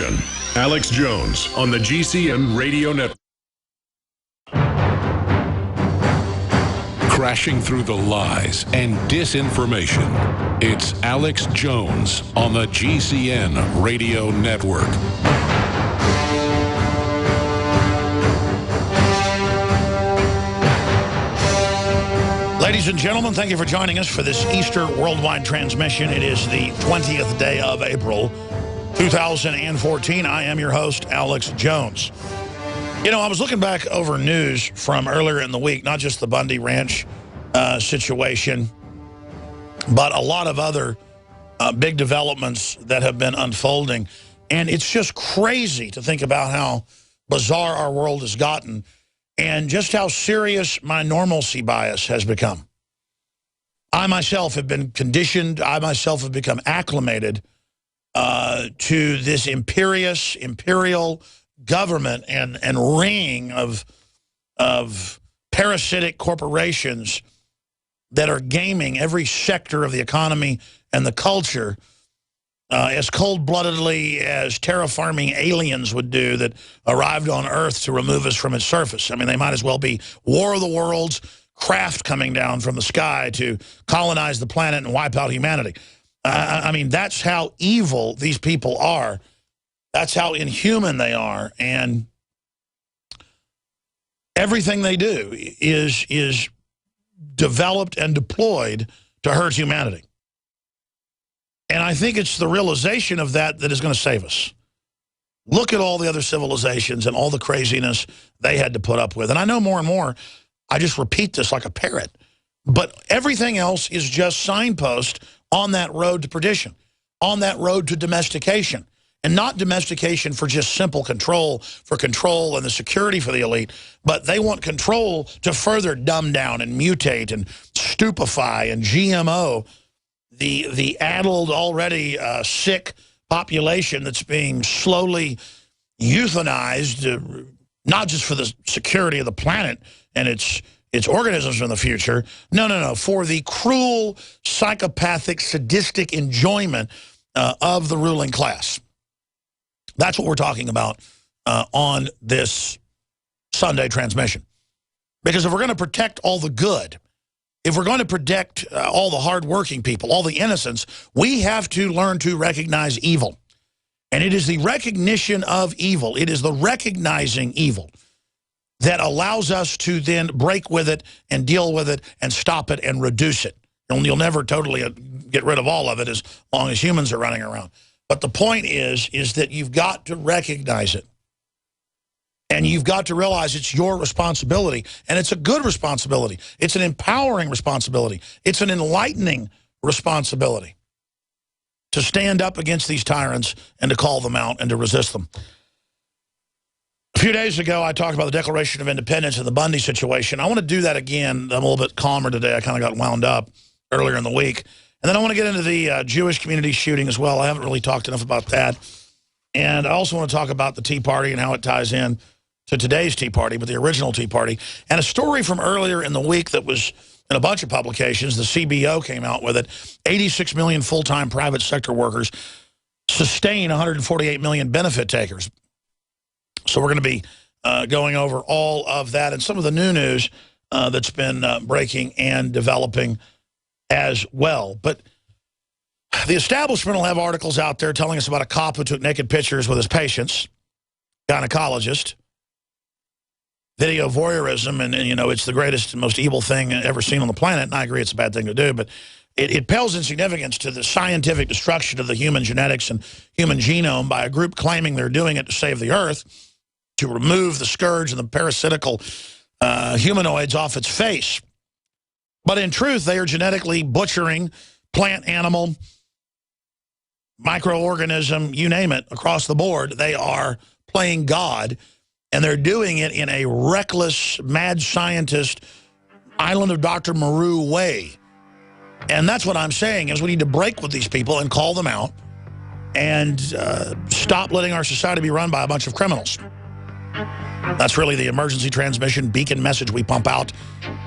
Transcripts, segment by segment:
Transmission. Alex Jones on the GCN Radio Network. Crashing through the lies and disinformation. It's Alex Jones on the GCN Radio Network. Ladies and gentlemen, thank you for joining us for this Easter worldwide transmission. It is the 20th day of April, 2014. I am your host, Alex Jones. You know, I was looking back over news from earlier in the week, not just the Bundy Ranch situation, but a lot of other big developments that have been unfolding. And it's just crazy to think about how bizarre our world has gotten and just how serious my normalcy bias has become. I myself have been conditioned, I myself have become acclimated to this imperial government and ring of parasitic corporations that are gaming every sector of the economy and the culture as cold-bloodedly as terraforming aliens would do that arrived on Earth to remove us from its surface. I mean, they might as well be War of the Worlds, craft coming down from the sky to colonize the planet and wipe out humanity. I mean, that's how evil these people are. That's how inhuman they are. And everything they do is developed and deployed to hurt humanity. And I think it's the realization of that that is going to save us. Look at all the other civilizations and all the craziness they had to put up with. And I know more and more, I just repeat this like a parrot. But everything else is just signpost on that road to perdition, on that road to domestication. And not domestication for just simple control, for control and the security for the elite, but they want control to further dumb down and mutate and stupefy and GMO the addled, already sick population that's being slowly euthanized, not just for the security of the planet and its organisms in the future. No, for the cruel, psychopathic, sadistic enjoyment of the ruling class. That's what we're talking about on this Sunday transmission. Because if we're going to protect all the good, if we're going to protect all the hardworking people, all the innocents, we have to learn to recognize evil. And it is the recognition of evil, it is the recognizing evil that allows us to then break with it and deal with it and stop it and reduce it. And you'll never totally get rid of all of it as long as humans are running around. But the point is that you've got to recognize it. And you've got to realize it's your responsibility. And it's a good responsibility. It's an empowering responsibility. It's an enlightening responsibility to stand up against these tyrants and to call them out and to resist them. A few days ago, I talked about the Declaration of Independence and the Bundy situation. I want to do that again. I'm a little bit calmer today. I kind of got wound up earlier in the week. And then I want to get into the Jewish community shooting as well. I haven't really talked enough about that. And I also want to talk about the Tea Party and how it ties in to today's Tea Party, but the original Tea Party. And a story from earlier in the week that was in a bunch of publications. The CBO came out with it. 86 million full-time private sector workers sustain 148 million benefit takers. So we're going to be going over all of that and some of the new news that's been breaking and developing as well. But the establishment will have articles out there telling us about a cop who took naked pictures with his patients, gynecologist, video voyeurism, and you know, it's the greatest and most evil thing ever seen on the planet, and I agree it's a bad thing to do, but it pales in significance to the scientific destruction of the human genetics and human genome by a group claiming they're doing it to save the Earth, to remove the scourge and the parasitical humanoids off its face. But in truth, they are genetically butchering plant, animal, microorganism, you name it, across the board. They are playing God, and they're doing it in a reckless, mad scientist, Island of Dr. Moreau way. And that's what I'm saying, is we need to break with these people and call them out and stop letting our society be run by a bunch of criminals. That's really the emergency transmission beacon message we pump out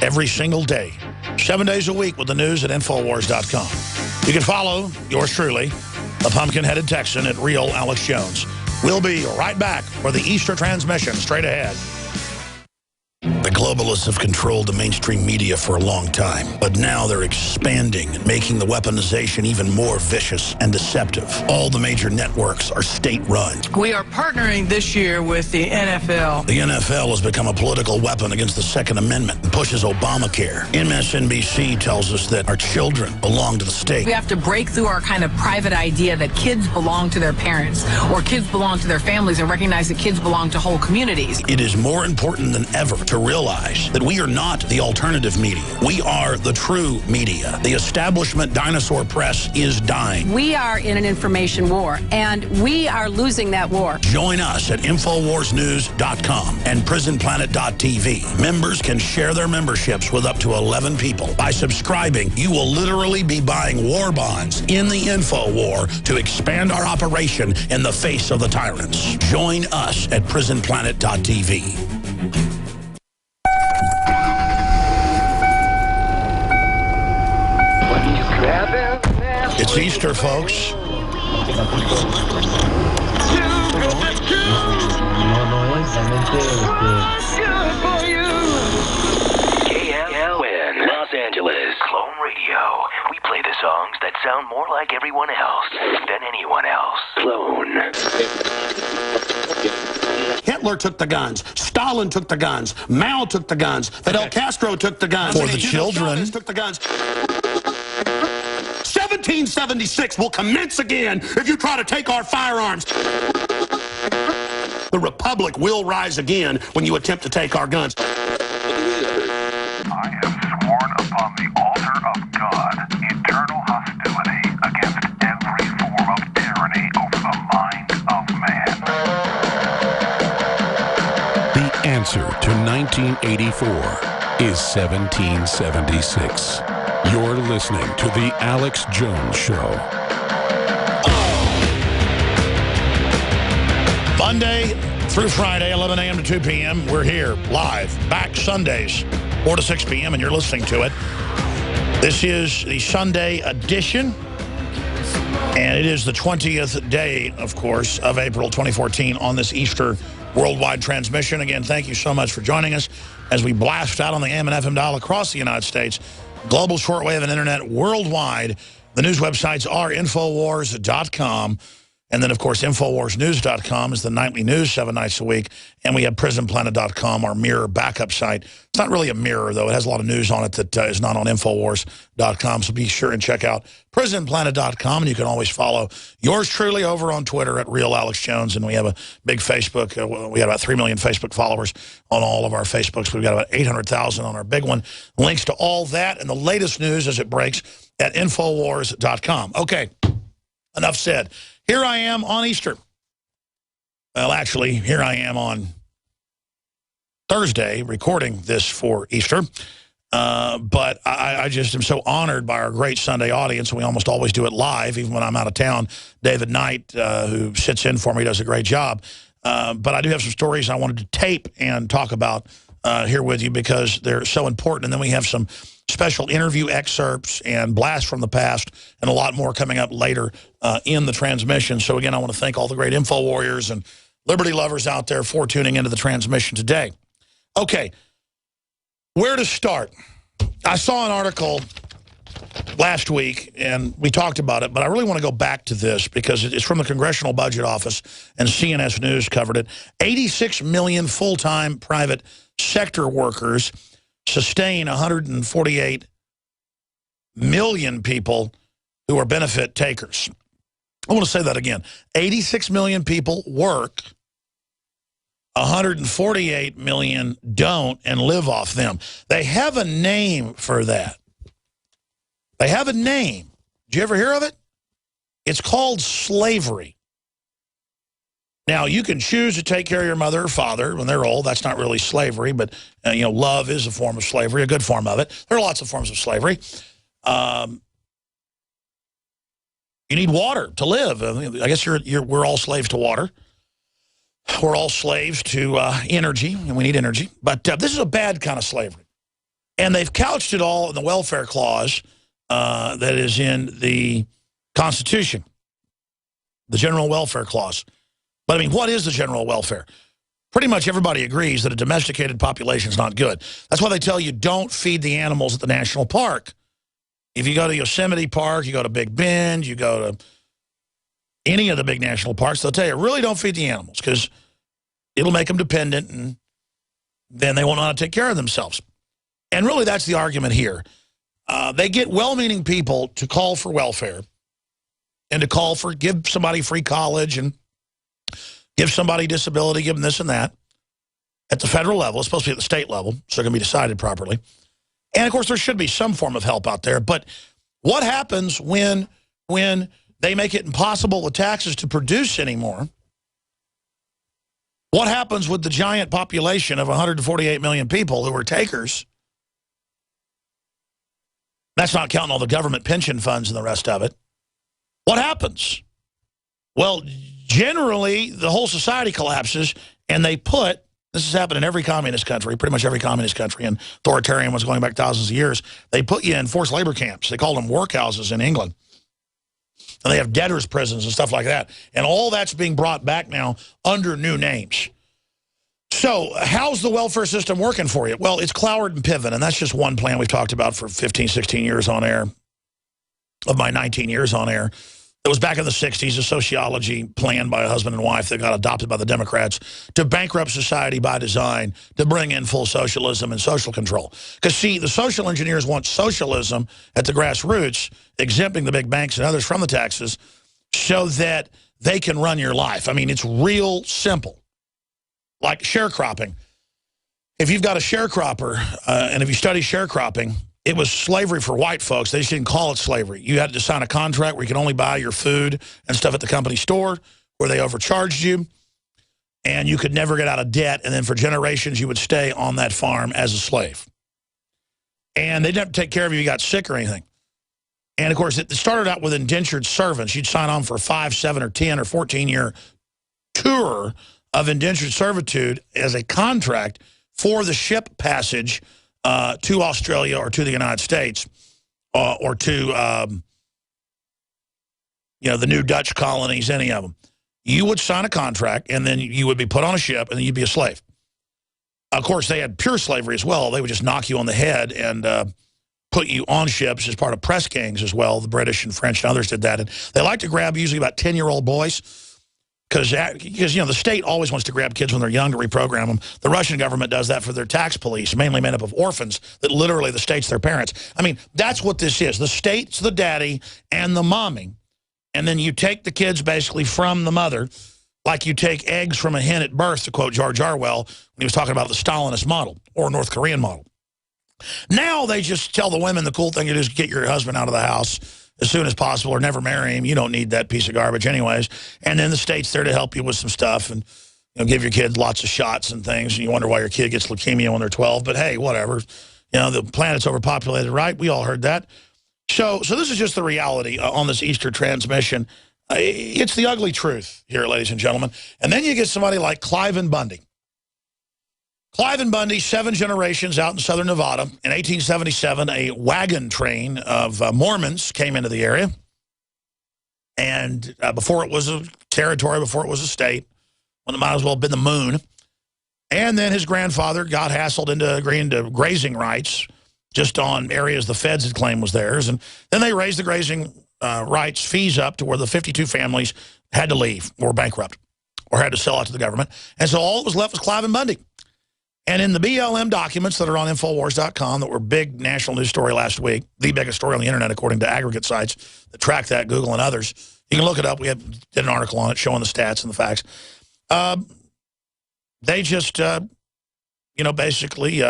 every single day, 7 days a week with the news at Infowars.com. You can follow yours truly, the pumpkin-headed Texan, at Real Alex Jones. We'll be right back for the Easter transmission straight ahead. The globalists have controlled the mainstream media for a long time, but now they're expanding and making the weaponization even more vicious and deceptive. All the major networks are state-run. We are partnering this year with the NFL. The NFL has become a political weapon against the Second Amendment and pushes Obamacare. MSNBC tells us that our children belong to the state. We have to break through our kind of private idea that kids belong to their parents or kids belong to their families and recognize that kids belong to whole communities. It is more important than ever to realize that we are not the alternative media. We are the true media. The establishment dinosaur press is dying. We are in an information war, and we are losing that war. Join us at InfoWarsNews.com and PrisonPlanet.tv. Members can share their memberships with up to 11 people. By subscribing, you will literally be buying war bonds in the info war to expand our operation in the face of the tyrants. Join us at PrisonPlanet.tv. It's Easter, folks. KLN, Los Angeles. Clone Radio. We play the songs that sound more like everyone else than anyone else. Clone. Hitler took the guns. Stalin took the guns. Mao took the guns. Fidel Castro took the guns. For the children. Took the guns. 1776 will commence again if you try to take our firearms. The Republic will rise again when you attempt to take our guns. I have sworn upon the altar of God eternal hostility against every form of tyranny over the mind of man. The answer to 1984 is 1776. You're listening to The Alex Jones Show. Monday through Friday, 11 a.m. to 2 p.m. We're here live, back Sundays, 4 to 6 p.m., and you're listening to it. This is the Sunday edition, and it is the 20th day, of course, of April 2014 on this Easter worldwide transmission. Again, thank you so much for joining us as we blast out on the AM and FM dial across the United States, global shortwave and internet worldwide. The news websites are Infowars.com. And then, of course, InfoWarsNews.com is the nightly news 7 nights a week. And we have PrisonPlanet.com, our mirror backup site. It's not really a mirror, though. It has a lot of news on it that is not on InfoWars.com. So be sure and check out PrisonPlanet.com. And you can always follow yours truly over on Twitter at Real Alex Jones. And we have a big Facebook. We got about 3 million Facebook followers on all of our Facebooks. We've got about 800,000 on our big one. Links to all that and the latest news as it breaks at InfoWars.com. Okay, enough said. Here I am on Easter. Well, actually, here I am on Thursday recording this for Easter. But I just am so honored by our great Sunday audience. We almost always do it live, even when I'm out of town. David Knight, who sits in for me, does a great job. But I do have some stories I wanted to tape and talk about here with you because they're so important. And then we have some special interview excerpts and blasts from the past and a lot more coming up later in the transmission. So, again, I want to thank all the great info warriors and liberty lovers out there for tuning into the transmission today. Okay, where to start? I saw an article last week, and we talked about it, but I really want to go back to this because it's from the Congressional Budget Office, and CNS News covered it. 86 million full-time private sector workers sustain 148 million people who are benefit takers. I want to say that again. 86 million people work, 148 million don't and live off them. They have a name for that. They have a name. Did you ever hear of it? It's called slavery. Now, you can choose to take care of your mother or father when they're old. That's not really slavery, but, you know, love is a form of slavery, a good form of it. There are lots of forms of slavery. You need water to live. I guess we're all slaves to water. We're all slaves to energy, and we need energy. But this is a bad kind of slavery. And they've couched it all in the welfare clause that is in the Constitution, the General Welfare Clause. But, I mean, what is the general welfare? Pretty much everybody agrees that a domesticated population is not good. That's why they tell you don't feed the animals at the national park. If you go to Yosemite Park, you go to Big Bend, you go to any of the big national parks, they'll tell you, really don't feed the animals because it'll make them dependent and then they won't know how to take care of themselves. And really that's the argument here. They get well-meaning people to call for welfare and to call for give somebody free college and give somebody disability, give them this and that at the federal level. It's supposed to be at the state level, so it can be decided properly. And, of course, there should be some form of help out there. But what happens when they make it impossible with taxes to produce anymore? What happens with the giant population of 148 million people who are takers? That's not counting all the government pension funds and the rest of it. What happens? Well, generally, the whole society collapses, and they put, this has happened in every communist country, pretty much every communist country, and authoritarian ones going back thousands of years, they put you in forced labor camps. They call them workhouses in England. And they have debtors' prisons and stuff like that. And all that's being brought back now under new names. So how's the welfare system working for you? Well, it's Cloward and Piven, and that's just one plan we've talked about for 15, 16 years on air, of my 19 years on air. It was back in the 60s, a sociology plan by a husband and wife that got adopted by the Democrats to bankrupt society by design, to bring in full socialism and social control. Because, see, the social engineers want socialism at the grassroots, exempting the big banks and others from the taxes so that they can run your life. I mean, it's real simple. Like sharecropping. If you've got a sharecropper, and if you study sharecropping, it was slavery for white folks. They just didn't call it slavery. You had to sign a contract where you could only buy your food and stuff at the company store, where they overcharged you, and you could never get out of debt, and then for generations you would stay on that farm as a slave. And they didn't take care of you if you got sick or anything. And, of course, it started out with indentured servants. You'd sign on for a 5, 7, or 10, or 14-year tour of indentured servitude as a contract for the ship passage to Australia or to the United States or to, the new Dutch colonies, any of them. You would sign a contract, and then you would be put on a ship, and then you'd be a slave. Of course, they had pure slavery as well. They would just knock you on the head and put you on ships as part of press gangs as well. The British and French and others did that. And they like to grab usually about 10-year-old boys because the state always wants to grab kids when they're young to reprogram them. The Russian government does that for their tax police, mainly made up of orphans that literally the state's their parents. I mean, that's what this is. The state's the daddy and the mommy. And then you take the kids basically from the mother, like you take eggs from a hen at birth, to quote George Orwell when he was talking about the Stalinist model or North Korean model. Now they just tell the women the cool thing to do is get your husband out of the house as soon as possible or never marry him. You don't need that piece of garbage anyways. And then the state's there to help you with some stuff and give your kids lots of shots and things. And you wonder why your kid gets leukemia when they're 12. But hey, whatever. The planet's overpopulated, right? We all heard that. So this is just the reality on this Easter transmission. It's the ugly truth here, ladies and gentlemen. And then you get somebody like Cliven Bundy. Cliven Bundy, 7 generations out in southern Nevada. In 1877, a wagon train of Mormons came into the area. And before it was a territory, before it was a state, when it might as well have been the moon. And then his grandfather got hassled into agreeing to grazing rights just on areas the feds had claimed was theirs. And then they raised the grazing rights fees up to where the 52 families had to leave or bankrupt or had to sell out to the government. And so all that was left was Cliven Bundy. And in the BLM documents that are on Infowars.com that were a big national news story last week, the biggest story on the internet according to aggregate sites that track that, Google and others, you can look it up. We did an article on it showing the stats and the facts. They just, basically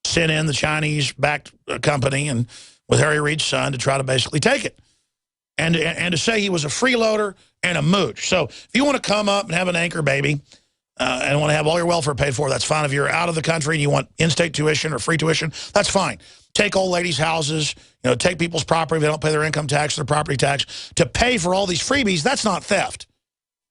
sent in the Chinese-backed company and with Harry Reid's son to try to basically take it. And to say he was a freeloader and a mooch. So if you want to come up and have an anchor baby and want to have all your welfare paid for, that's fine. If you're out of the country and you want in-state tuition or free tuition, that's fine. Take old ladies' houses, take people's property if they don't pay their income tax or their property tax to pay for all these freebies. That's not theft.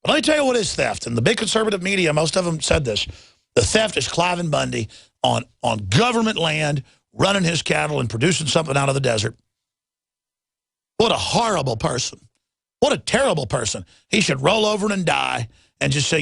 But let me tell you what is theft. And the big conservative media, most of them said this. The theft is Cliven Bundy on government land, running his cattle and producing something out of the desert. What a horrible person. What a terrible person. He should roll over and die and just say,